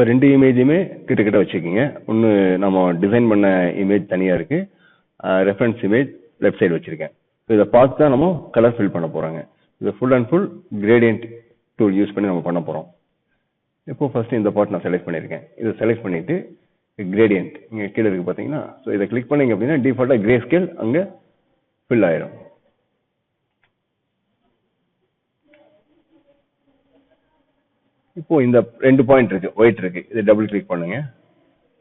இப்போ 2 இமேஜுமே கிட்ட வச்சுக்கோங்க. ஒன்று நம்ம டிசைன் பண்ண இமேஜ் தனியாக இருக்குது, ரெஃபரன்ஸ் இமேஜ் லெஃப்ட் சைடு வச்சுருக்கேன். ஸோ இதை பார்த்து தான் நம்ம கலர் ஃபில் பண்ண போகிறாங்க. இதை full and full gradient tool use பண்ணி நம்ம பண்ண போகிறோம். இப்போ ஃபர்ஸ்ட் இந்த பார்ட் நான் செலக்ட் பண்ணியிருக்கேன். இதை செலக்ட் பண்ணிவிட்டு கிரேடியன்ட் இங்கே கீழே இருக்குது பார்த்தீங்கன்னா, ஸோ இதை கிளிக் பண்ணிங்க அப்படின்னா டிஃபால்ட்டாக கிரே ஸ்கேல் அங்கே ஃபில் ஆயிடும். இப்போ இந்த 2 பாயிண்ட் இருக்கு, ஒயிட் இருக்கு, இதை டபுள் கிளிக் பண்ணுங்க.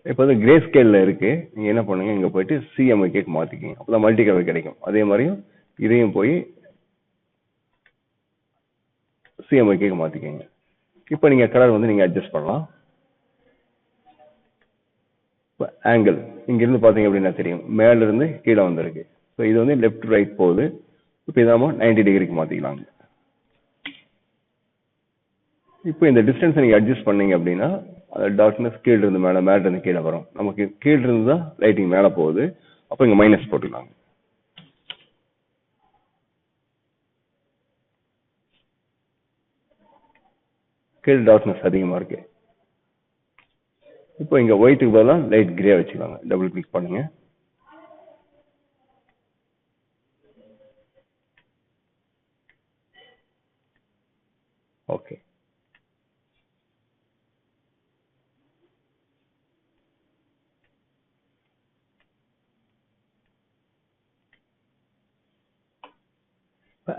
இப்போ வந்து கிரே ஸ்கேல்ல இருக்கு, நீங்க என்ன பண்ணுங்க, இங்க போயிட்டு சிஎம்ஒய்க்கு மாத்திக்கிங்க, அப்பதான் மல்டி கலர் கிடைக்கும். அதே மாதிரியும் இதையும் போய் சிஎம்ஒய்க்கு மாத்திக்கிங்க. இப்போ நீங்க கலர் வந்து நீங்க அட்ஜஸ்ட் பண்ணலாம். ஆங்கிள் இங்க இருந்து பாத்தீங்க அப்படின்னா தெரியும், மேல இருந்து கீழே வந்திருக்கு. ஸோ இது வந்து லெஃப்ட் ரைட் போகுது. இப்போ இதை நம்ம 90 டிகிரிக்கு மாத்திக்கலாங்க. இப்போ இந்த டிஸ்டன்ஸ் நீங்க அட்ஜஸ்ட் பண்ணீங்க அப்படின்னா டார்க்னஸ் கீழ இருந்து மேல, மேல இருந்து கீழே வரும். நமக்கு கீழ இருந்து தான் லைட்டிங் மேல போகுது, அப்போ இங்க மைனஸ் போட்டுக்கலாங்க. கீழே டார்க்னஸ் அதிகமா இருக்கு. இப்போ இங்க ஒயிட்டுக்கு பதிலாக லைட் கிரே வச்சுக்கலாங்க. டபுள் கிளிக் பண்ணுங்க. ஓகே.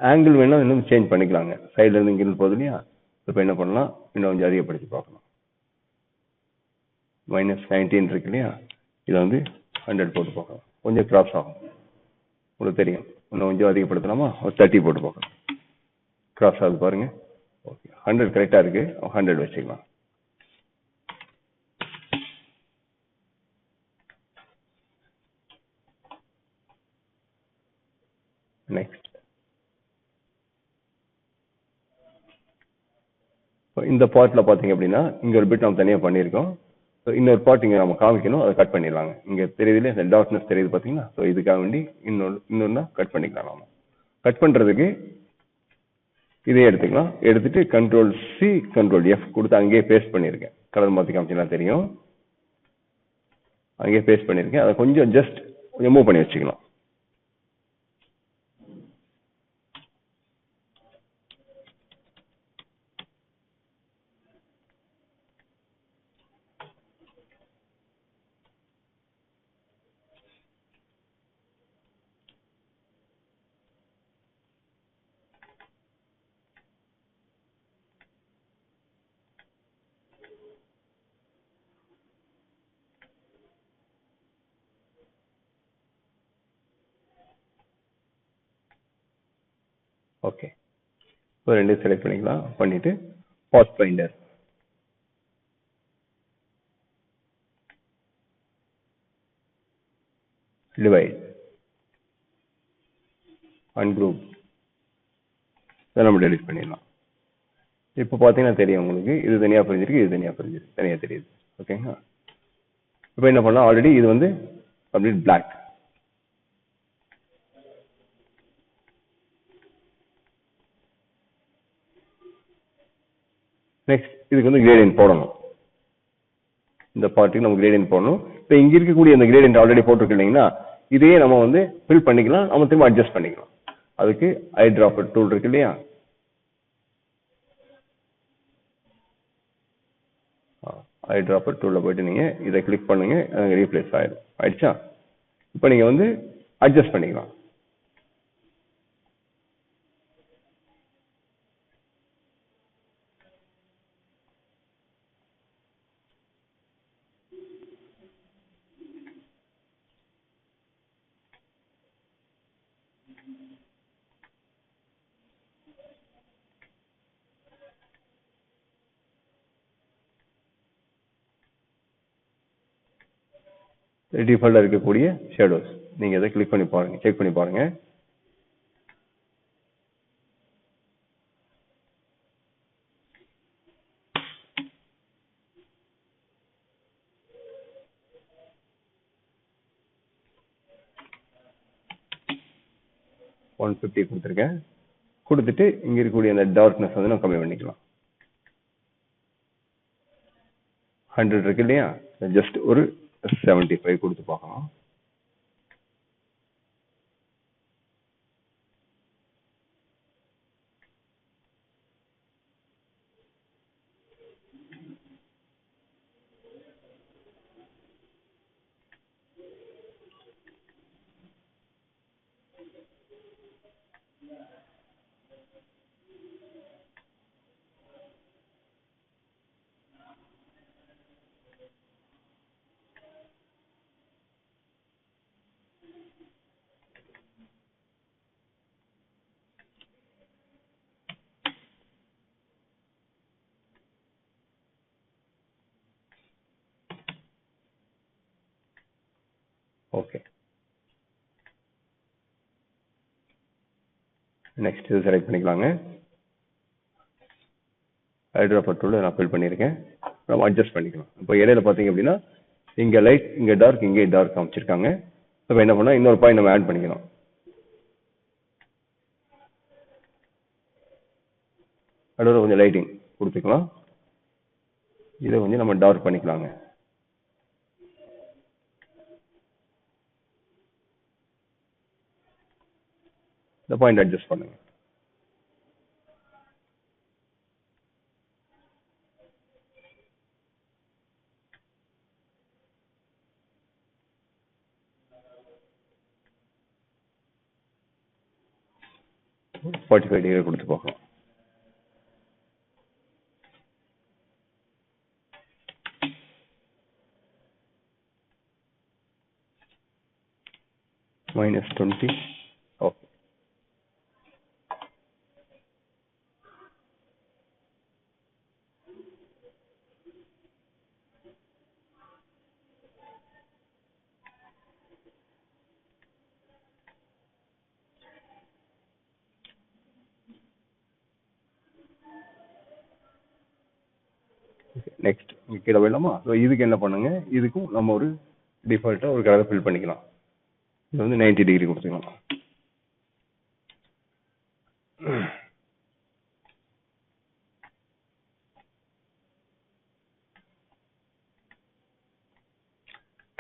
ஆங்கிள் வேணா இன்னும் சேஞ்ச் பண்ணிக்கலாங்க. சைடுல இருந்து இங்க இருந்து போகுது இல்லையா, இப்போ என்ன பண்ணலாம், இன்னும் கொஞ்சம் அதிகப்படுத்தி பார்க்கலாம். -19 இருக்கு இல்லையா, இதை வந்து 100 போட்டு பார்க்கலாம். கொஞ்சம் கிராஸ் ஆகும், உங்களுக்கு தெரியும். இன்னும் கொஞ்சம் அதிகப்படுத்தலாமா, ஒரு 30 போட்டு பார்க்கலாம். கிராஸ் ஆகுது பாருங்க. ஓகே, 100 கரெக்டா இருக்கு, 100 வச்சுக்கலாம். நெக்ஸ்ட் இந்த பார்ட்ல பாத்தீங்க அப்படின்னா இங்க ஒரு பிட் நம்ம தனியா பண்ணியிருக்கோம். இன்னொரு பார்ட் இங்க நம்ம காமிக்கணும், அதை கட் பண்ணிடலாங்க. இங்க தெரியுதுல, இந்த டார்க்னஸ் தெரியுது பாத்தீங்கன்னா, ஸோ இதுக்காக வேண்டி இன்னொன்னா கட் பண்ணிக்கலாம். நாம கட் பண்றதுக்கு இதே எடுத்துக்கலாம். எடுத்துட்டு Ctrl+C Ctrl+F கொடுத்து அங்கேயே பேஸ்ட் பண்ணியிருக்கேன். கலர் மாத்தி காமிச்சீங்கன்னா தெரியும், அங்கேயே பேஸ்ட் பண்ணியிருக்கேன். அதை கொஞ்சம் ஜஸ்ட் கொஞ்சம் மூவ் பண்ணி வச்சுக்கலாம். ஓகே, இப்போ ரெண்டையும் செலக்ட் பண்ணிக்கலாம். பண்ணிட்டு பாத் ஃபைண்டர், டிவைட், அன்குரூப், இதை நம்ம டெலிட் பண்ணிடலாம். இப்போ பார்த்தீங்கன்னா தெரியும் உங்களுக்கு, இது தனியாக பிரிஞ்சிருக்கு, இது தனியாக பிரிஞ்சிருக்கு, தனியாக தெரியுது. ஓகேங்களா. இப்போ என்ன பண்ணலாம், ஆல்ரெடி இது வந்து கம்ப்ளீட் பிளாக். நெக்ஸ்ட் இதுக்கு வந்து கிரேடியன்ட் போடணும். இந்த பார்ட்டுக்கு நம்ம கிரேடியன்ட் போடணும். இப்போ இங்க இருக்கக்கூடிய இந்த கிரேடியன்ட் ஆல்ரெடி போட்டிருக்கு இல்லைங்களா, இதையே நம்ம வந்து ஃபில் பண்ணிக்கலாம், நம்ம திரும்ப அட்ஜஸ்ட் பண்ணிக்கலாம். அதுக்கு ஐ டிராப்பர் டூல் இருக்கு இல்லையா, ஐ டிராப்பர் டூல்ல போயிட்டு நீங்க இதை கிளிக் பண்ணுங்க, ரீப்ளேஸ் ஆயிடும். ஆயிடுச்சா. இப்போ நீங்க வந்து அட்ஜஸ்ட் பண்ணிக்கலாம். டிஃபால்ட்டா இருக்கக்கூடிய ஷேடோஸ் நீங்க இதை கிளிக் பண்ணி பாருங்க, செக் பண்ணி பாருங்க. $150 கொடுத்துருக்கேன். கொடுத்துட்டு இங்க இருக்கக்கூடிய அந்த டார்க்னஸ் வந்து நம்ம கம்மி பண்ணிக்கலாம். 100 இருக்கு இல்லையா, ஜஸ்ட் ஒரு 75 கொடுத்து பார்க்கலாம். ஓகே, நெக்ஸ்ட் இது செலக்ட் பண்ணிக்கலாங்க. ஹைட்ராபர் டூல் நான் ஃபில் பண்ணியிருக்கேன். நம்ம அட்ஜஸ்ட் பண்ணிக்கலாம். இப்போ இடையில பார்த்தீங்க அப்படின்னா இங்கே லைட், இங்கே டார்க், இங்கே டார்க் காமிச்சிருக்காங்க. இப்போ என்ன பண்ணால் இன்னொரு பாயிண்ட் நம்ம ஆட் பண்ணிக்கலாம். நடுவில் கொஞ்சம் லைட்டிங் கொடுத்துக்கலாம். இதை கொஞ்சம் நம்ம டார்க் பண்ணிக்கலாங்க. இந்த பாயிண்ட் அட்ஜஸ்ட் பண்ணுங்க. -45 கொடுத்து பார்க்கலாம். -20. ஓகே, நெக்ஸ்ட் கீழே போயிடலாமா? ஸோ இதுக்கு என்ன பண்ணுங்க, இதுக்கும் நம்ம ஒரு டிஃபால்ட்டாக ஒரு கலரை ஃபில் பண்ணிக்கலாம். இது வந்து 90 டிகிரி கொடுத்துக்கலாம்.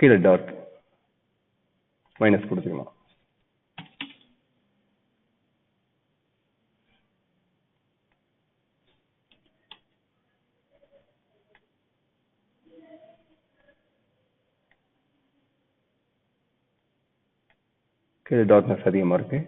கீழே டார்க் மைனஸ் கொடுத்துக்கலாம். கீழே டார்க்னஸ் அதிகமாக இருக்கு.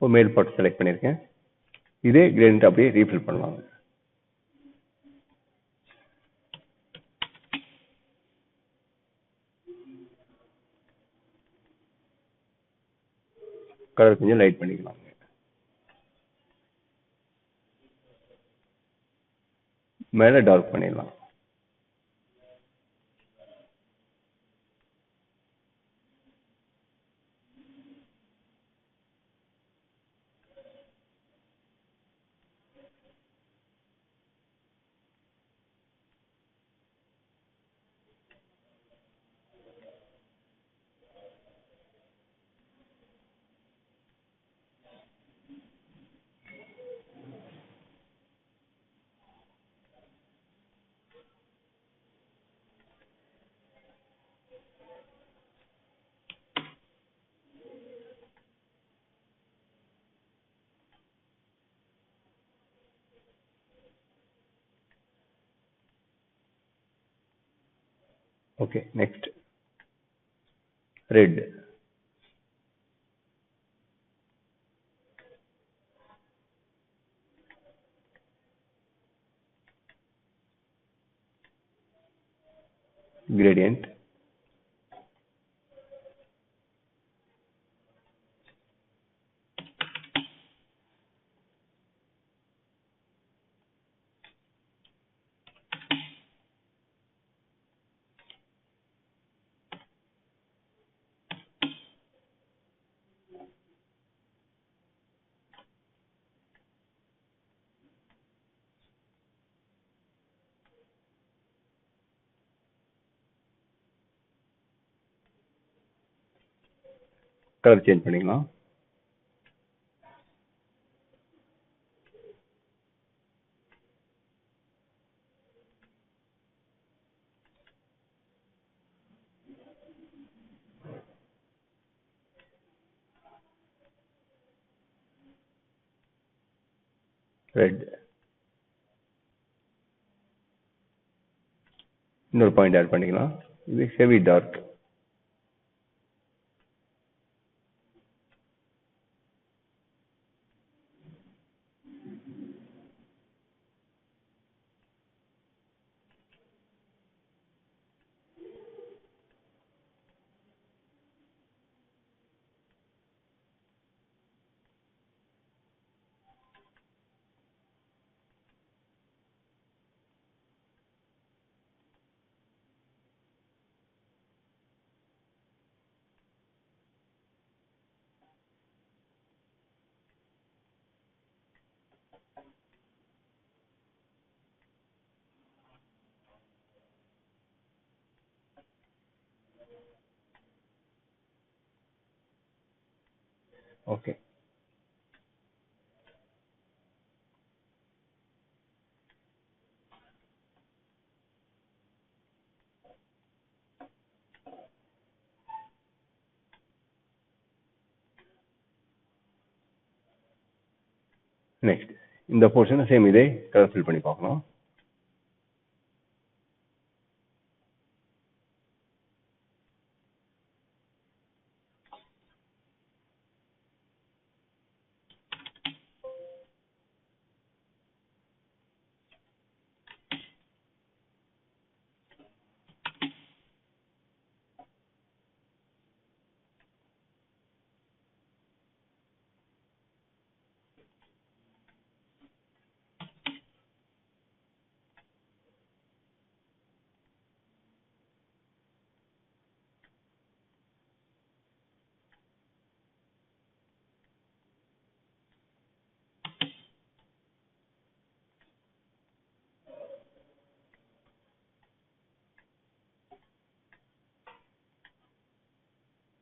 இப்போ மேல் பார்ட் செலக்ட் பண்ணியிருக்கேன். இதே கிரேடியன்ட் அப்படியே ரீஃபில் பண்ணலாம். கலர் கொஞ்சம் லைட் பண்ணிக்கலாம். மேலே டார்க் பண்ணிடலாம். Okay, next red. gradient. Colour change பண்ணிக்கலாம். ரெட். இன்னொரு பாயிண்ட் ஆட் பண்ணிக்கலாம். இது ஹெவி டார்க். ஓகே. நெக்ஸ்ட் இந்த போர்ஷனை சேம் இதே கலர் ஃபில் பண்ணி பார்க்கலாம்.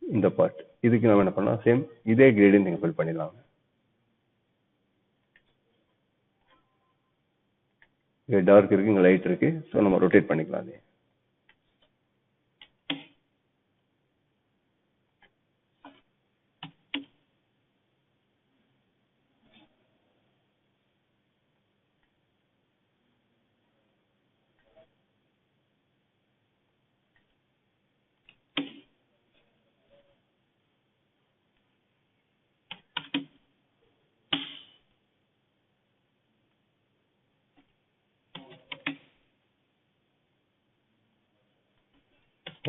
இந்த பார்ட் இதுக்கு நம்ம என்ன பண்ணலாம், சேம் இதே கிரேடியன்ட் நீங்க ஃபில் பண்ணிடலாம். இங்க டார்க் இருக்கு, இங்க லைட் இருக்கு. ஸோ நம்ம ரொட்டேட் பண்ணிக்கலாம். அதே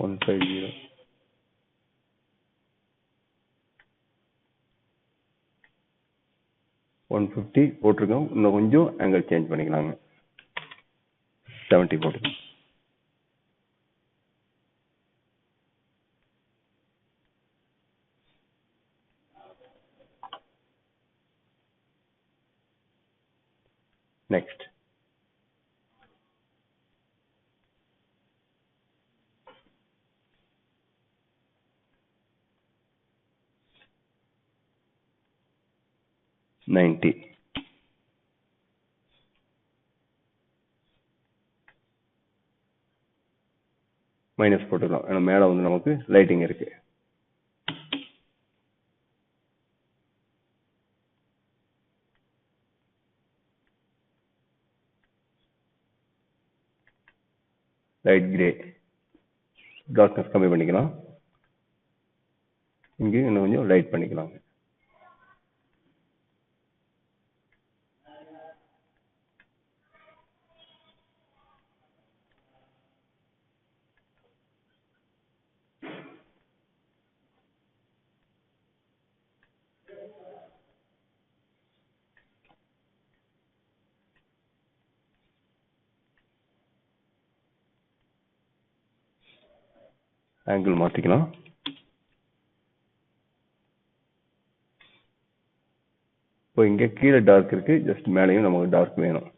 ஒன் 50 150 போட்டிருக்கோம். இன்னும் கொஞ்சம் ஆங்கிள் சேஞ்ச் பண்ணிக்கலாங்க. 70 போட்டுக்கலாம். Next ninety. மைனஸ் போட்டுக்கலாம். ஏன்னா மேலே வந்து நமக்கு லைட்டிங் இருக்கு. Light grey. டார்க்னஸ் கம்மி பண்ணிக்கலாம். இங்கே இன்னும் கொஞ்சம் லைட் பண்ணிக்கலாங்க. ஆங்கிள் மாத்திக்கலாம். இப்போ இங்க கீழே டார்க் இருக்கு, ஜஸ்ட் மேலேயும் நமக்கு டார்க் வேணும்.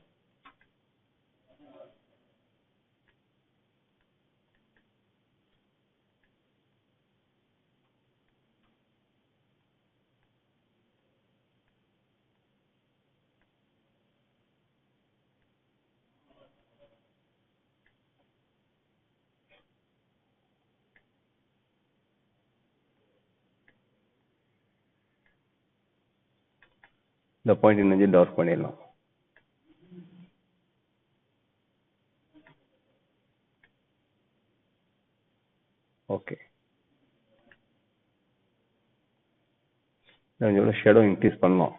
இந்த பாயிண்ட் என்ன டார்க் பண்ணிடலாம். ஓகே, கொஞ்சம் ஷேடோ இன்க்ரீஸ் பண்ணலாம்.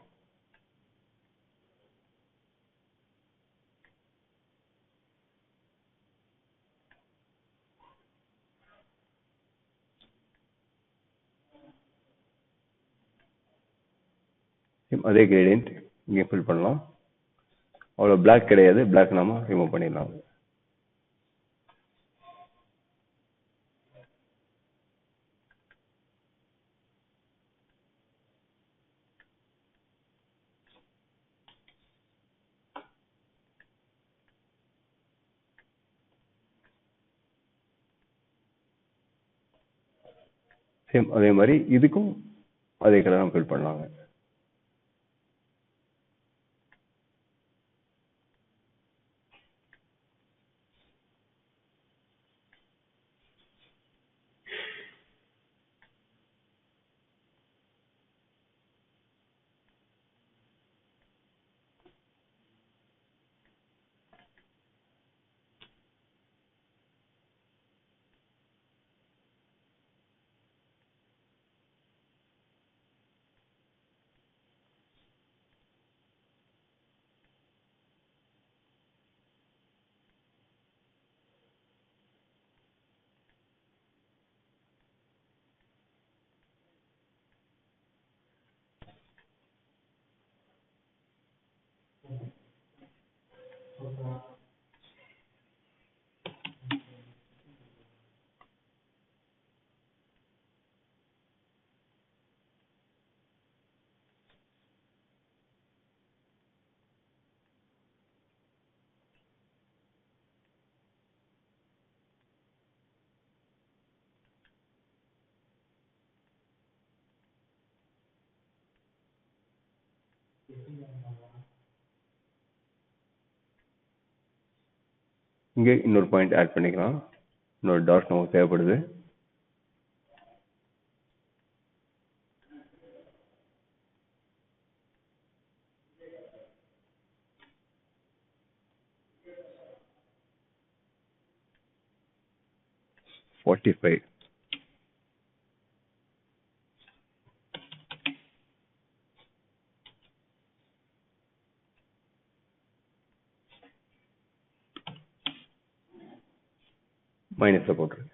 அதே கிரேடியன்ட் இங்கே ஃபில் பண்ணலாம். அவ்வளோ பிளாக் கிடையாது, பிளாக் நாம ரிமூவ் பண்ணிடலாம். சேம் அதே மாதிரி இதுக்கும் அதே கலர் ஃபில் பண்ணலாங்க. இங்கே இன்னொரு பாயிண்ட் ஆட் பண்ணிக்கலாம். இன்னொரு டார்க் நமக்கு தேவைப்படுது. -45. மைனஸை போட்டுருங்க.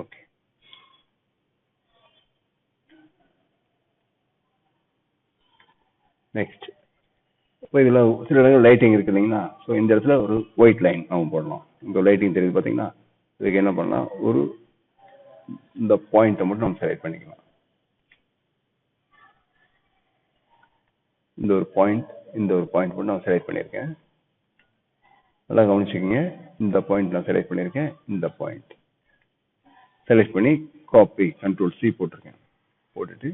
ஓகே, நெக்ஸ்ட் இப்போ இதில் சில இடங்கள் லைட்டிங் இருக்கு இல்லைங்களா? ஸோ இந்த இடத்துல ஒரு ஒயிட் லைன் நம்ம போடலாம். இங்கே லைட்டிங் தெரியுது பார்த்தீங்கன்னா, இதுக்கு என்ன பண்ணலாம், ஒரு இந்த பாயிண்ட்டை மட்டும் நம்ம செலக்ட் பண்ணிக்கலாம். இந்த ஒரு பாயிண்ட் மட்டும் நான் செலக்ட் பண்ணியிருக்கேன். நல்லா கவனிச்சுக்கோங்க. இந்த பாயிண்ட் நான் செலக்ட் பண்ணியிருக்கேன். இந்த பாயிண்ட் செலக்ட் பண்ணி காப்பி Ctrl+C போட்டிருக்கேன். போட்டுட்டு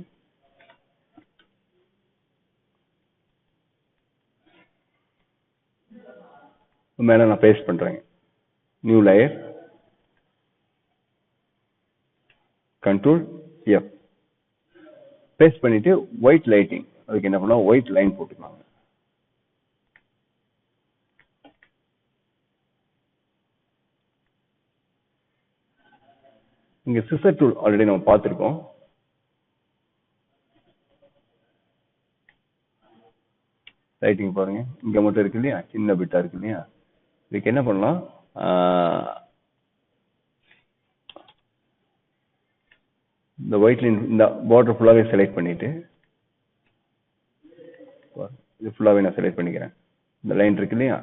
மேலே நான் பேஸ்ட் பண்ணுறேங்க. New layer, control F. Paste பண்ணிட்டு ஒயிட் லைட்டிங், அதுக்கு என்ன பண்ணலாம், ஒயிட் லைன் போட்டுக்கலாம். இங்க சிசர் டூல் ஆல்ரெடி நம்ம பார்த்துருக்கோம். லைட்டிங் பாருங்க, இங்க மட்டும் இருக்கு இல்லையா, சின்ன பிட்டா இருக்கு இல்லையா. இதுக்கு என்ன பண்ணலாம், இந்த ஒயிட் லைன், இந்த பார்டர் ஃபுல்லாவே செலக்ட் பண்ணிட்டு, இது ஃபுல்லாவே நான் செலக்ட் பண்ணிக்கிறேன். இந்த லைன் இருக்கு இல்லையா,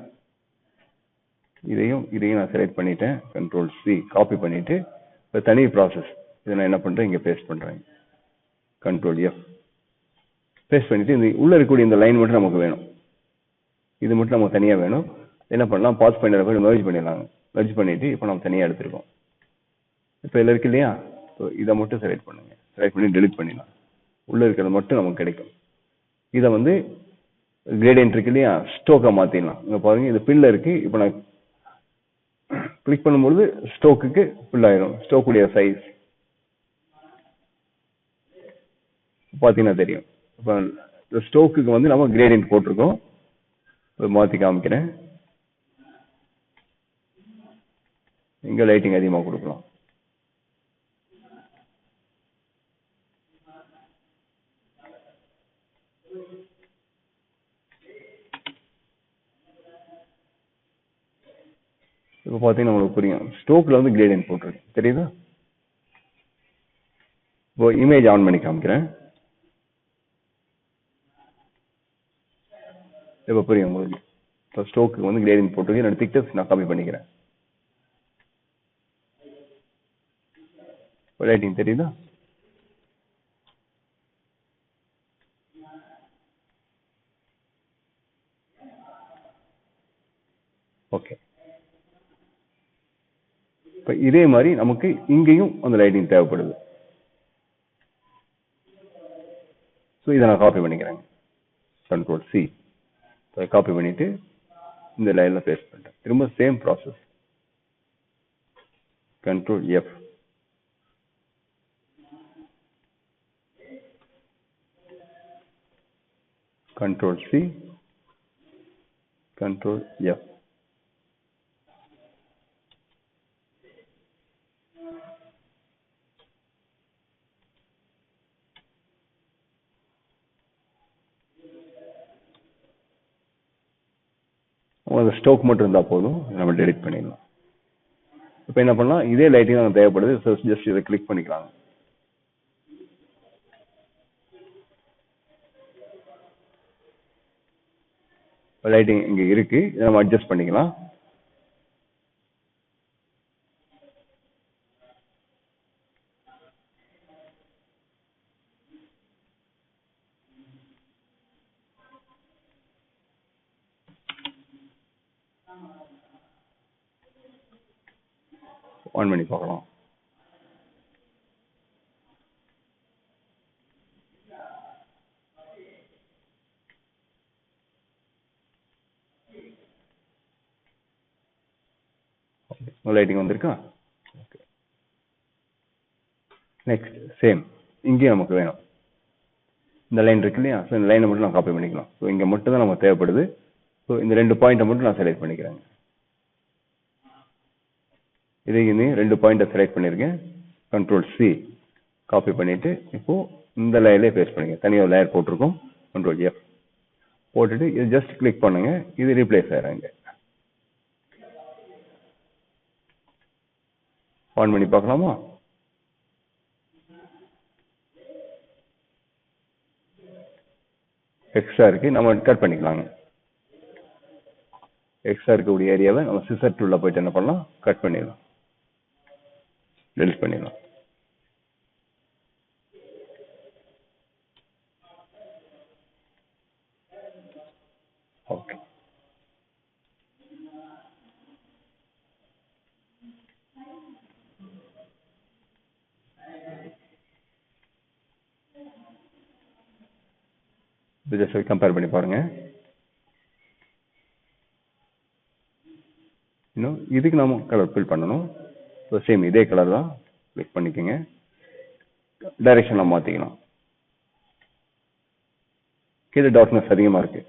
இதையும் நான் செலக்ட் பண்ணிட்டேன். கண்ட்ரோல் சி, காப்பி பண்ணிட்டு இப்போ தனி ப்ராசஸ். இதை நான் என்ன பண்றேன், இங்க பேஸ்ட் பண்றேன். Control F. பேஸ்ட் பண்ணிட்டு இந்த உள்ள இருக்கக்கூடிய இந்த லைன் மட்டும் நமக்கு வேணும். இது மட்டும் நமக்கு தனியா வேணும். என்ன பண்ணலாம், பாத் ஃபைண்டரை போய் மெர்ஜ் பண்ணிடலாங்க. மெர்ஜ் பண்ணிட்டு இப்போ நம்ம தனியா எடுத்திருக்கோம். இப்போ இதில் இருக்கு இல்லையா, இதை மட்டும் செலக்ட் பண்ணுங்க. செலக்ட் பண்ணி டெலிட் பண்ணிடலாம். உள்ள இருக்கிறது மட்டும் நமக்கு கிடைக்கும். இதை வந்து கிரேடியன்ட் இருக்கு இல்லையா, ஸ்டோக்கை மாத்திடலாம். இங்க பாருங்க, இது பில்ல இருக்கு. இப்போ நான் கிளிக் பண்ணும்போது ஸ்டோக்குக்கு ஃபில் ஆயிரும். ஸ்டோக்குடைய சைஸ் பாத்தீங்கன்னா தெரியும். இப்போ இந்த ஸ்டோக்குக்கு வந்து நம்ம கிரேடியன்ட் போட்டிருக்கோம். மாத்தி காமிக்கிறேன். இங்க லைட்டிங் அதிகமா கொடுக்கலாம். இப்போ பாத்தீங்கன்னா உங்களுக்கு புரியும், ஸ்டோக்ல வந்து கிரேடியன்ட் போட்டிருக்கு, தெரியுதா. இப்போ இமேஜ் ஆன் பண்ணி காமிக்கிறேன். இப்போ புரியும் உங்களுக்கு. இப்போ ஸ்டோக்கு வந்து கிரேடியன்ட் போட்டிருக்கு. என்னோட பிக்சர்ஸ் நான் காப்பி பண்ணிக்கிறேன். லைட்டிங் தெரியுதா. ஓகே. இப்போ இதே மாதிரி நமக்கு இங்கேயும் அந்த லைட்டிங் தேவைப்படுது. ஸோ இதை நான் காப்பி பண்ணிக்கிறேன். கண்ட்ரோல் சி, காப்பி பண்ணிட்டு இந்த லைன்ல பேஸ்ட் பண்ணிட்டேன். திரும்ப same process. Control F. Control C, control F. அந்த ஸ்டோக் மட்டும் இருந்தா போதும், நம்ம டெலிட் பண்ணிடலாம். இப்போ என்ன பண்ணலாம், இதே லைட்டிங் நமக்கு தேவைப்படுது. ஜஸ்ட் இதை கிளிக் பண்ணிக்கலாம். லைட்டிங் இங்க இருக்கு, இதை நம்ம அட்ஜஸ்ட் பண்ணிக்கலாம். ஆன் பண்ணி பார்க்கலாம். லைட்டிங் வந்திருக்கா. நெக்ஸ்ட் சேம், இங்கேயும் நமக்கு வேணும். இந்த லைன் இருக்கு இல்லையா, ஸோ இந்த லைனை மட்டும் நான் காப்பி பண்ணிக்கலாம். ஸோ இங்கே மட்டும் தான் நமக்கு தேவைப்படுது. ஸோ இந்த 2 பாயிண்ட்டை மட்டும் நான் செலக்ட் பண்ணிக்கிறேன். இதையுமே 2 பாயிண்ட்டை செலக்ட் பண்ணியிருக்கேன். கண்ட்ரோல் சி, காப்பி பண்ணிட்டு இப்போ இந்த லேயர்லேயே பேஸ்ட் பண்ணிங்க. தனியாக லேயர் போட்டிருக்கோம். கண்ட்ரோல் எஃப் போட்டுட்டு இது ஜஸ்ட் கிளிக் பண்ணுங்க. இது ரீப்ளேஸ் ஆகிறாங்க. ஆன் பண்ணி பார்க்கலாமா. எக்ஸ்ட்ரா இருக்கு, நம்ம கட் பண்ணிக்கலாங்க. எக்ஸ்ட்ரா இருக்கக்கூடிய ஏரியாவை நம்ம சிசர் டூல்ல போயிட்டு என்ன பண்ணலாம், கட் பண்ணிடலாம், டெலிட் பண்ணிடலாம். ஓகே. ஜஸ்ட் கம்பேர் பண்ணி பாருங்க. வேணும். இதுக்கு நாம கலர் ஃபில் பண்ணணும். ஸோ சேம் இதே கலர் தான் கிளிக் பண்ணிக்கோங்க. டைரக்ஷன்லாம் மாற்றிக்கலாம். கீழே டார்க்னஸ் அதிகமாக இருக்கு.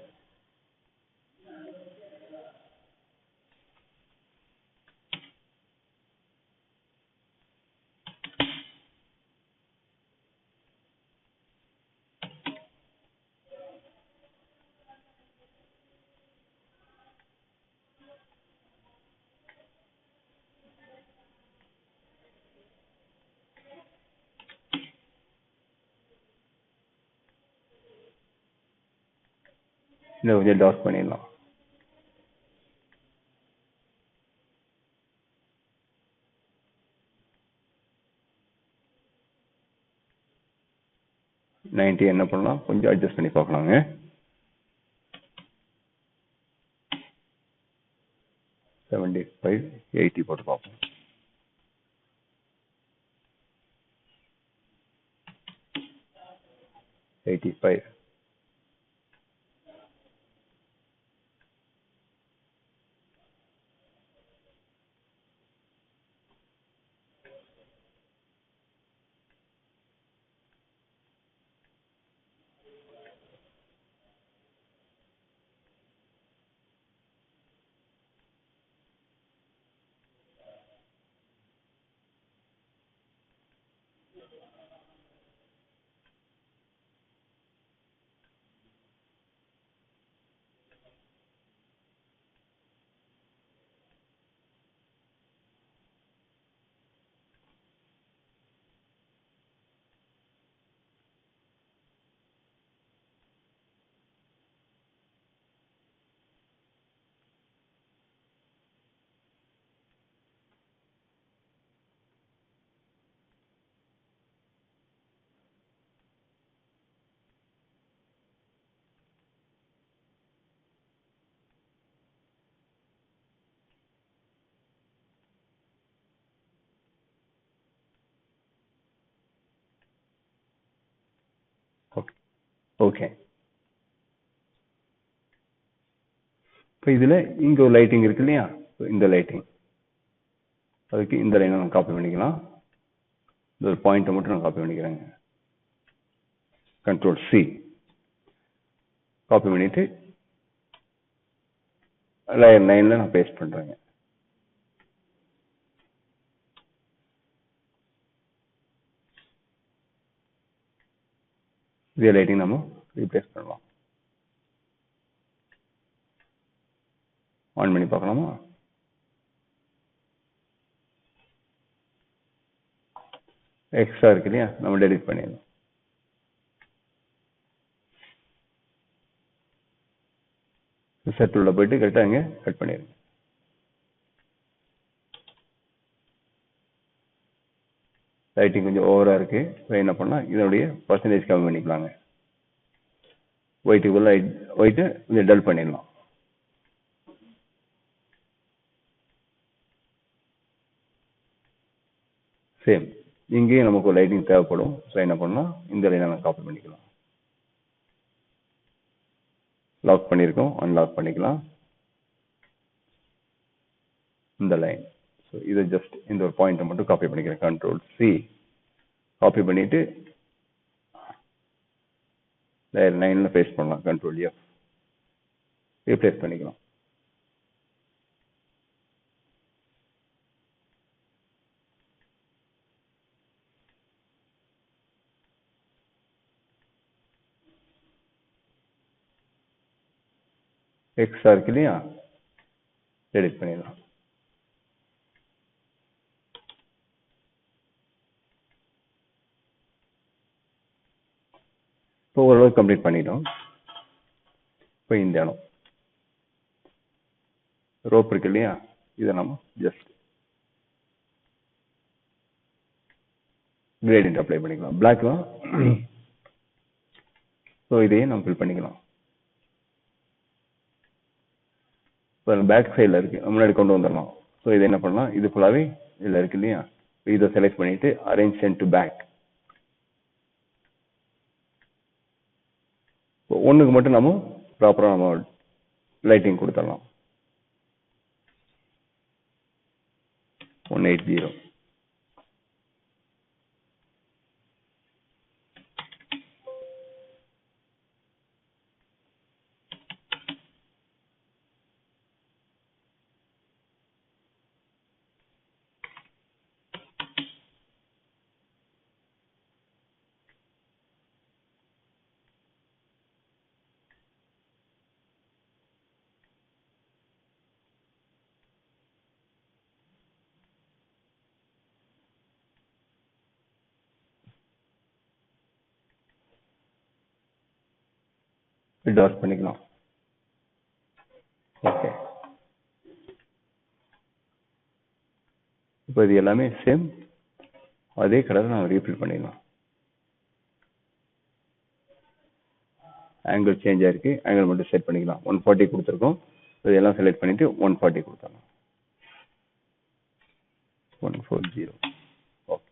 இதை கொஞ்சம் டார்க் பண்ணிடலாம். என்ன பண்ணலாம், கொஞ்சம் அட்ஜஸ்ட் பண்ணி பார்க்கலாங்க. $75, $80 போட்டு பார்ப்போம். $85. ஓகே. இப்போ இதில் இங்கே ஒரு லைட்டிங் இருக்கு இல்லையா, இந்த லைட்டிங், அதுக்கு இந்த லைனை நான் காப்பி பண்ணிக்கலாம். இந்த ஒரு பாயிண்ட்டை மட்டும் நான் காப்பி பண்ணிக்கிறேங்க. Ctrl+C காப்பி பண்ணிட்டு லேயர் 9ல நான் பேஸ்ட் பண்றேங்க. இதே லைட்டிங் நம்ம ரீப்ளேஸ் பண்ணலாம். ஆன் பண்ணி பார்க்கலாமா? எக்ஸ்ட்ரா இருக்கு இல்லையா, நம்ம டெலிட் பண்ணிடலாம். செட் உள்ள போயிட்டு கரெக்டாக இங்கே கட் பண்ணிடுங்க. லைட்டிங் கொஞ்சம் ஓவரா இருக்கு. என்ன பண்ணலாம், இதனுடைய பர்சன்டேஜ் கம்மி பண்ணிக்கலாங்க. ஒயிட்டு கொஞ்சம் டல் பண்ணிடலாம். சேம் இங்கேயும் நமக்கு லைட்டிங் தேவைப்படும். ஸோ என்ன பண்ணலாம், இந்த லைனை நான் காப்பி பண்ணிக்கலாம். லாக் பண்ணியிருக்கோம், அன்லாக் பண்ணிக்கலாம் இந்த லைன். ஸோ இதை ஜஸ்ட் இந்த ஒரு பாயிண்ட்டை மட்டும் காப்பி பண்ணிக்கிறேன். Ctrl+C காப்பி பண்ணிட்டு லேயர் 9ல பேஸ்ட் பண்ணலாம். Ctrl+F ரீப்ளேஸ் பண்ணிக்கலாம். எக்ஸ்ட்ரா இருக்கு இல்லையா, எடிட் பண்ணிடலாம். இப்போ ஓரளவுக்கு கம்ப்ளீட் பண்ணிட்டோம். இப்போ இந்த இடம் ரோப் இருக்கு இல்லையா, இதை நம்ம ஜஸ்ட் கிரேடியன்ட் அப்ளை பண்ணிக்கலாம். பிளாக் தான். ஸோ இதையே நம்ம ஃபில் பண்ணிக்கலாம். இப்போ பேக் சைடில் இருக்கு, முன்னாடி கொண்டு வந்துடலாம். ஸோ இதை என்ன பண்ணலாம், இது ஃபுல்லாகவே இதில் இருக்கு இல்லையா, இதை செலக்ட் பண்ணிட்டு அரேஞ்ச் சென்ட் டு பேக். ஒன்றுக்கு மட்டும் நம்ம ப்ராப்பராக நம்ம லைட்டிங் கொடுத்துடலாம். 180. டார்க் பண்ணிக்கலாம். ஓகே, இப்போ இது எல்லாமே சேம் அதே கலர் நம்ம ரீஃபில் பண்ணிடலாம். ஆங்கிள் சேஞ்ச் ஆயிருக்கு, ஆங்கிள் மட்டும் செட் பண்ணிக்கலாம். 140 கொடுத்துருக்கோம், இதெல்லாம் செலக்ட் பண்ணிட்டு 140 கொடுத்துடலாம். 140. ஓகே,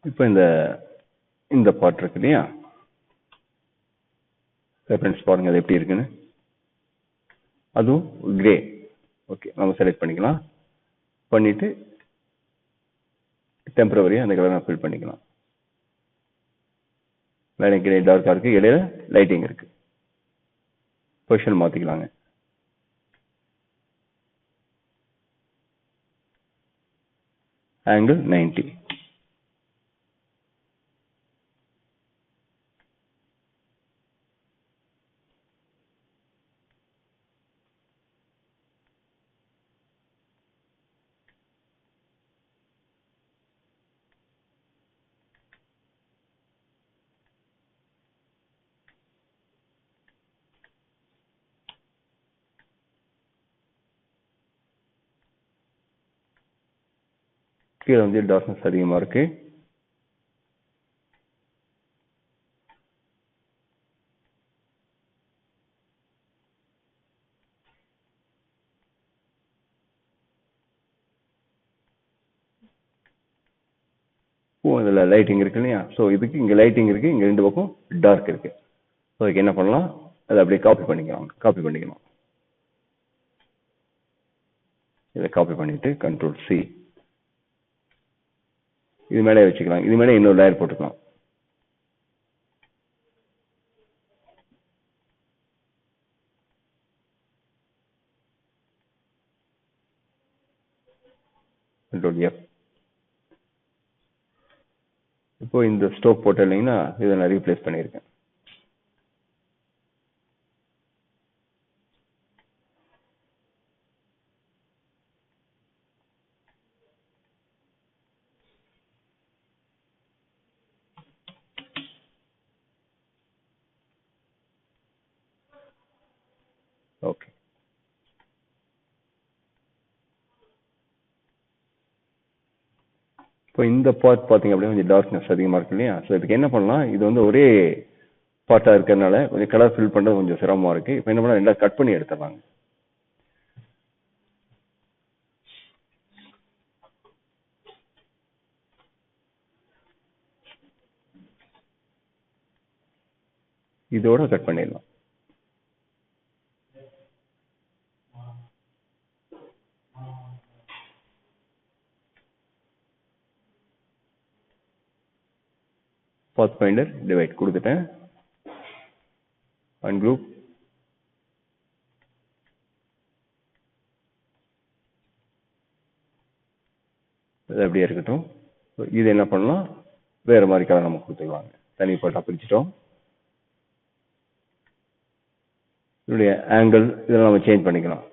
இப்போ இந்த பார்ட் இருக்கு இல்லையா, ரெஃபரன்ஸ் பாருங்க அது எப்படி இருக்குன்னு. அதுவும் கிரே. ஓகே, நம்ம செலக்ட் பண்ணிக்கலாம். பண்ணிட்டு டெம்பரவரியா அந்த கலரை ஃபில் பண்ணிக்கலாம். மேலே கிரே டார்க்கா இருக்கு, இடையில லைட்டிங் இருக்கு. பொசிஷன் மாத்திக்கலாங்க. ஆங்கிள் 90. கீழே வந்து டார்க்னஸ் அதிகமா இருக்கு. இதுல லைட்டிங் இருக்கு இல்லையா, ஸோ இதுக்கு இங்க லைட்டிங் இருக்கு, இங்க ரெண்டு பக்கம் டார்க் இருக்கு. ஸோ அதுக்கு என்ன பண்ணலாம், அதை அப்படியே காப்பி பண்ணிக்கலாம். இதை காப்பி பண்ணிட்டு கண்ட்ரோல் சி, இது மேலே வச்சுக்கலாம். இது மேலே இன்னொரு லேயர் போட்டுக்கலாம். Control F. இப்போ இந்த ஸ்டோக் போட்ட இல்லைங்கன்னா இதை நான் ரீப்ளேஸ் பண்ணியிருக்கேன். ஓகே, இப்போ இந்த பார்ட் பார்த்தீங்க அப்படின்னா கொஞ்சம் டார்க்னஸ் அதிகமாக இருக்கு இல்லையா, ஸோ இதுக்கு என்ன பண்ணலாம், இது வந்து ஒரே பார்ட்டாக இருக்கிறதுனால கொஞ்சம் கலர் ஃபில் பண்ணுறது கொஞ்சம் சிரமமாக இருக்கு. இப்போ என்ன பண்ணலாம், ரெண்டாக கட் பண்ணி எடுத்துடலாங்க. இதோட கட் பண்ணிடலாம். பாத் ஃபைண்டர் டிவைட் கொடுத்துட்டேன். அன்குரூப். அது அப்படியே இருக்கட்டும். இது என்ன பண்ணலாம், வேற மாதிரி கலர் நம்ம கொடுத்துக்கலாங்க. தனி பாட்டா பிரிச்சுட்டோம். இதனுடைய ஆங்கிள் இதெல்லாம் நம்ம சேஞ்ச் பண்ணிக்கலாம்.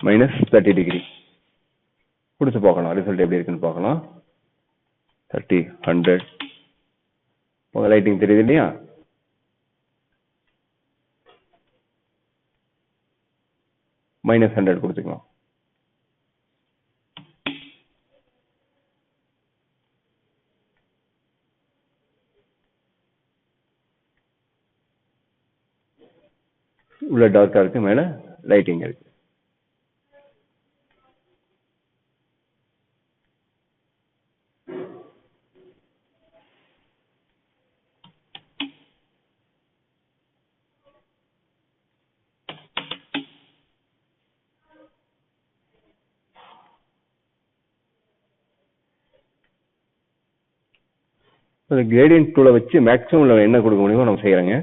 -30 கொடுத்து பார்க்கலாம், ரிசல்ட் எப்படி இருக்குன்னு பார்க்கலாம். 30, 100. உங்க லைட்டிங் தெரியுது இல்லையா, -100 கொடுத்துக்கலாம். உள்ள டார்க்கா இருக்கு, மேல லைட்டிங் இருக்கு. அந்த கிரேடியன்ட் டூலை வச்சு மேக்ஸிமம் என்ன கொடுக்க முடியுமோ நம்ம செய்யறோங்க.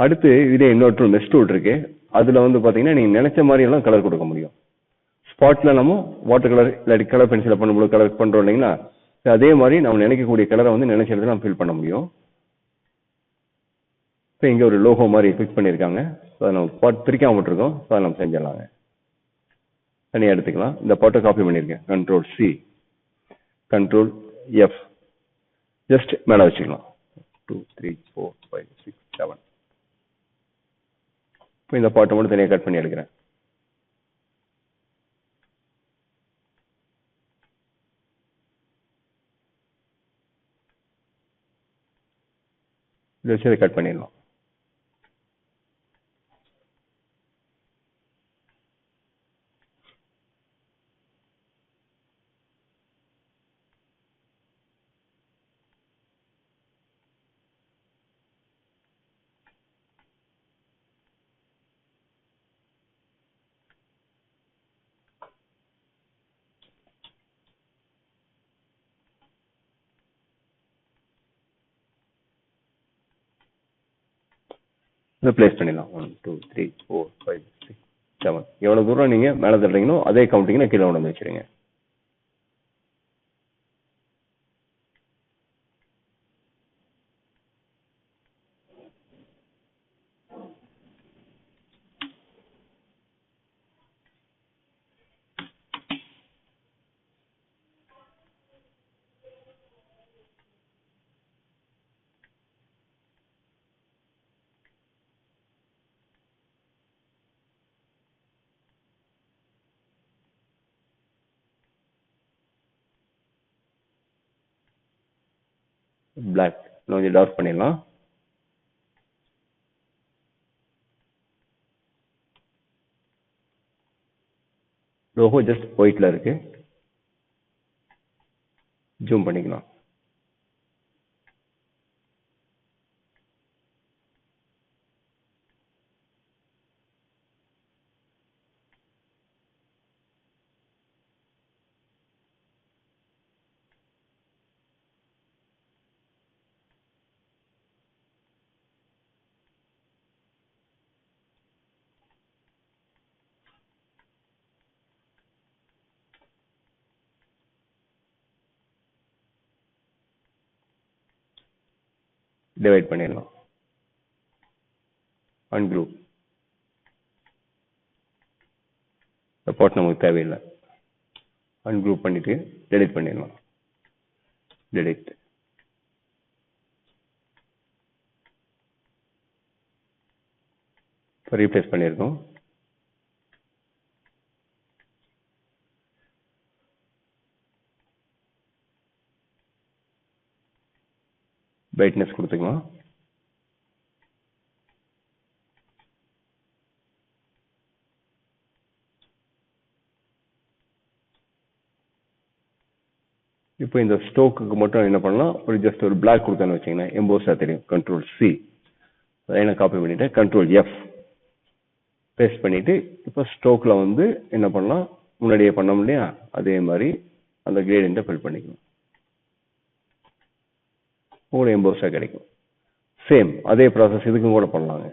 அடுத்து இதே இன்னொரு டூல் மெஷ் டூல் இருக்கு. அதுல வந்து பாத்தீங்கன்னா நீங்க நினைச்ச மாதிரி எல்லாம் கலர் கொடுக்க முடியும். ஸ்பாட்ல நம்ம வாட்டர் கலர் இல்லாட்டி கலர் பென்சில பண்ணும்போது கலர் பண்றோம் இல்லைங்களா, அதே மாதிரி நம்ம நினைக்கக்கூடிய கலரை வந்து நினைச்ச இடத்துல நம்ம ஃபில் பண்ண முடியும். இப்போ இங்க ஒரு லோகோ மாதிரி ஃபிக்ஸ் பண்ணியிருக்காங்க. அதை நம்ம பாட் பிரிக்காம விட்டுருக்கோம். அதை நம்ம செஞ்சிடலாங்க. தனியாக எடுத்துக்கலாம். இந்த பாட்டை காப்பி பண்ணியிருக்கேன். Control C, control F, just மேலே வச்சுக்கலாம். 2 3 4 5 6 7. இப்போ இந்த பாட்டை மட்டும் தனியாக கட் பண்ணி எடுக்கிறேன். இதை வச்சு அதை கட் பண்ணிடலாம். இதை பிளேஸ் பண்ணிடலாம். 1 2 3 4 5 6 7. எவ்வளவு தூரம் நீங்க மேலே தள்ளுறீங்களோ அதே கவுண்டிங் கீழே கொண்டு வந்து வச்சிருங்க. பிளாக் கொஞ்சம் டார்க் பண்ணிடலாம். லோகோ ஜஸ்ட் ஒயிட்ல இருக்கு. ஜூம் பண்ணிக்கலாம். டிவைட் பண்ணிடலாம். அன்குரூப். சப்போர்ட் நமக்கு தேவையில்லை. அன்குரூப் பண்ணிட்டு டெலிட் பண்ணிடலாம். டெலிட். ரீப்ளேஸ் பண்ணியிருக்கோம். பிரைட்னஸ் கொடுத்துக்கலாம். இப்போ இந்த ஸ்டோக்கு மட்டும் என்ன பண்ணலாம், ஒரு ஜஸ்ட் ஒரு பிளாக் கொடுத்தான்னு வச்சிங்கன்னா எம்போஸா தெரியும். கண்ட்ரோல் சி, அதை காப்பி பண்ணிட்டு கண்ட்ரோல் எஃப் பேஸ்ட் பண்ணிட்டு இப்போ ஸ்டோக்ல வந்து என்ன பண்ணலாம், முன்னாடியே பண்ணோம் இல்லையா, அதே மாதிரி அந்த கிரேடியன்ட்டை ஃபில் பண்ணிக்கலாம். ஒரு எம்போஸா கிடைக்கும். சேம் அதே ப்ராசஸ் இதுக்கும் கூட பண்ணலாங்க.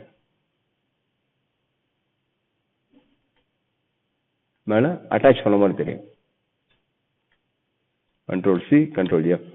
மேல அட்டாச் பண்ண மாதிரி தெரியும். Control C, control F.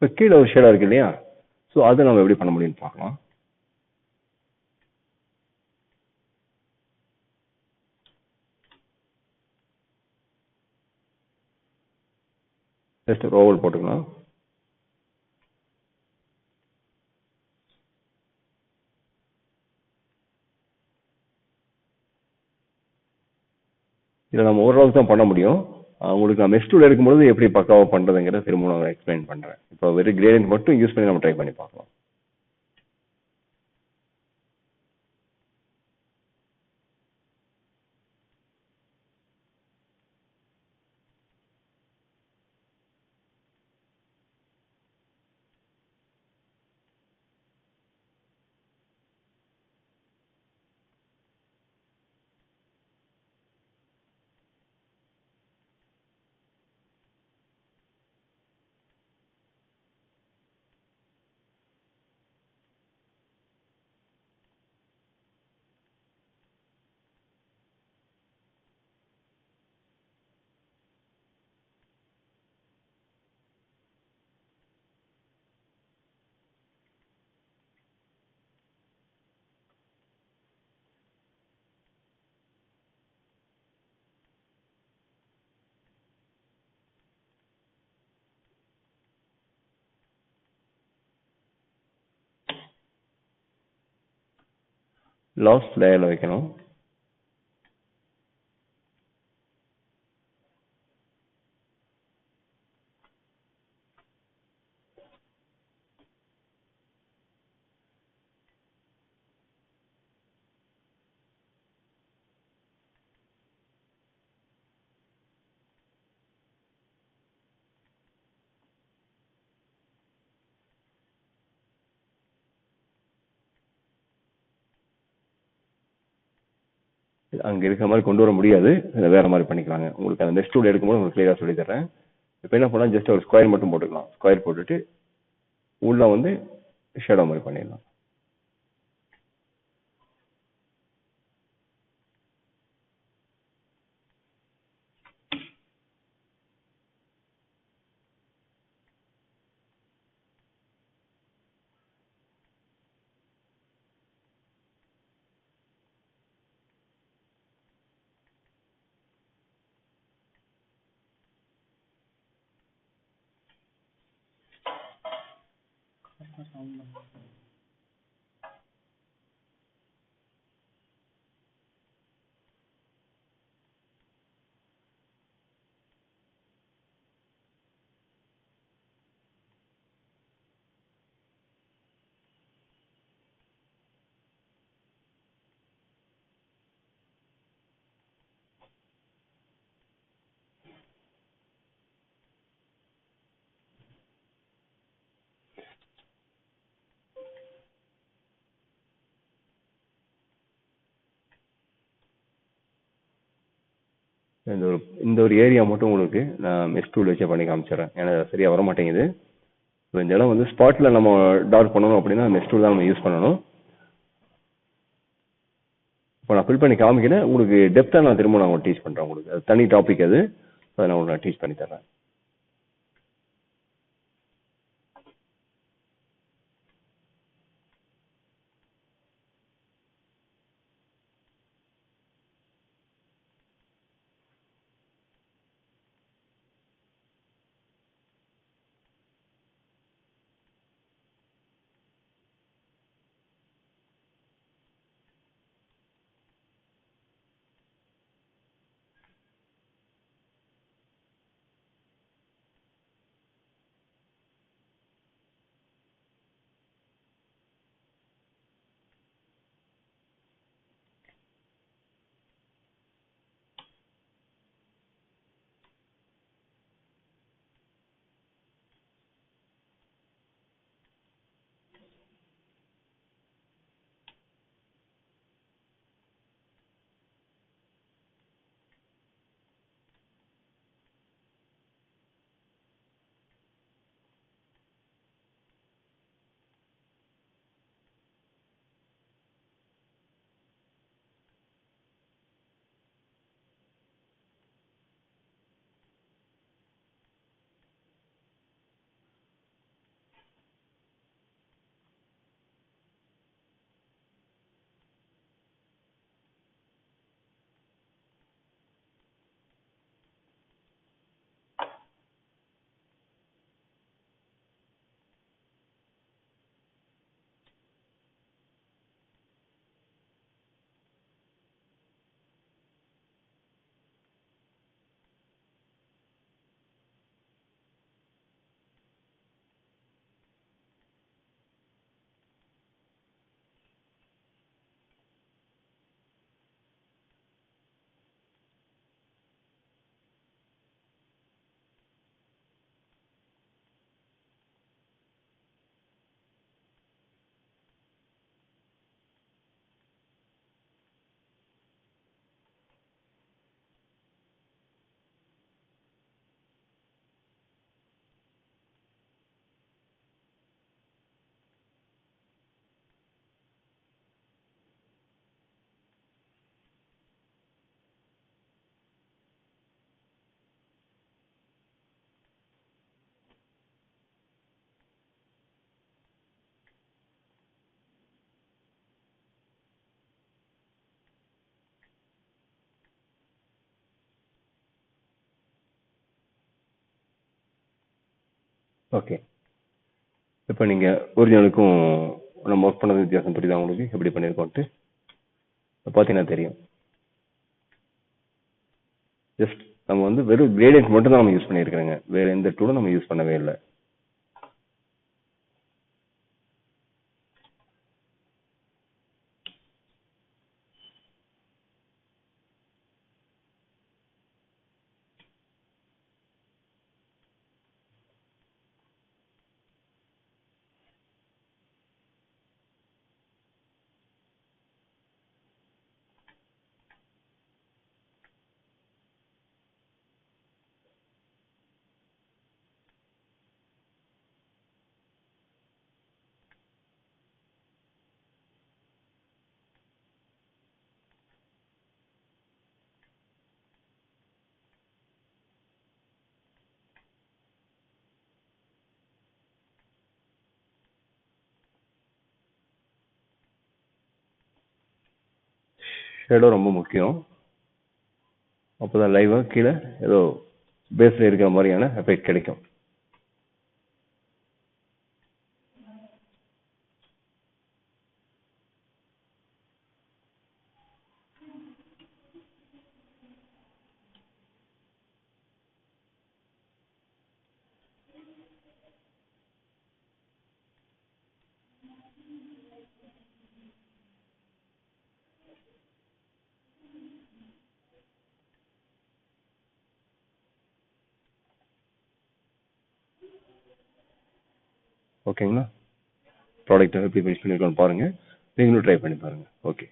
இப்போ கீழே ஒரு ஷேடா இருக்கு இல்லையா, ஸோ அதை நம்ம எப்படி பண்ண முடியும்னு பார்க்கலாம். ஜஸ்ட் ஒரு ஓவல் போட்டுக்கலாம். இதை நம்ம ஓரளவுக்கு தான் பண்ண முடியும். உங்களுக்கு நான் மெஸ் டூல எடுக்கும்போது எப்படி பக்காவா பண்றதுங்கிறத திரும்ப நான் எக்ஸ்பிளைன் பண்றேன். இப்போ வெறும் கிரேடியன்ட் மட்டும் யூஸ் பண்ணி நம்ம ட்ரை பண்ணி பார்க்கலாம். லாஸ்ட் லேயர்ல வைக்கணும். அங்க இருக்கிற மாதிரி கொண்டு வர முடியாது, இதை வேற மாதிரி பண்ணிக்கலாங்க. உங்களுக்கு அந்த நெக்ஸ்ட் டூல் எடுக்கும்போது உங்களுக்கு கிளியரா சொல்லி தரேன். இப்போ என்ன பண்ணலாம், ஜஸ்ட் ஒரு ஸ்கொயர் மட்டும் போட்டுக்கலாம். ஸ்கொயர் போட்டுட்டு உள்ள வந்து ஷேடோ மாதிரி பண்ணிடலாம். இந்த ஒரு ஏரியா மட்டும் உங்களுக்கு நான் மெஸ் டூல் வச்சே பண்ணி காமிச்சிடறேன். ஏன்னா சரியா வர மாட்டேங்குது. இந்த இடம் வந்து ஸ்பாட்ல நம்ம டார்க் பண்ணணும் அப்படின்னா மெஸ் டூல் தான் நம்ம யூஸ் பண்ணணும். இப்போ நான் ஃபில் பண்ணி காமிக்கிறேன். உங்களுக்கு டெப்த்தாக நான் திரும்ப நான் டீச் பண்ணுறேன். உங்களுக்கு அது தனி டாபிக் அது, அதை நான் உங்களுக்கு டீச் பண்ணி தரேன். ஓகே. இப்போ நீங்க ஒரிஜினலுக்கும் நம்ம ஒர்க் பண்ணது வித்தியாசம் புரியுதா உங்களுக்கு? எப்படி பண்ணியிருக்கோன்ட்டு பார்த்தீங்கன்னா தெரியும். ஜஸ்ட் நம்ம வந்து வெறும் கிரேடியன்ட் மட்டும் தான் நம்ம யூஸ் பண்ணியிருக்கிறோங்க. வேற எந்த டூலும் நம்ம யூஸ் பண்ணவே இல்லை. ஷேடோ ரொம்ப முக்கியம். அப்போதான் லைவா கீழே ஏதோ பேஸ்ல இருக்கிற மாதிரியான எஃபெக்ட் கிடைக்கும். ஓகேங்களா? ப்ராடக்ட் எப்படி ஃபினிஷ் பண்ணியிருக்கோன்னு பாருங்க. நீங்களும் ட்ரை பண்ணி பாருங்க. ஓகே.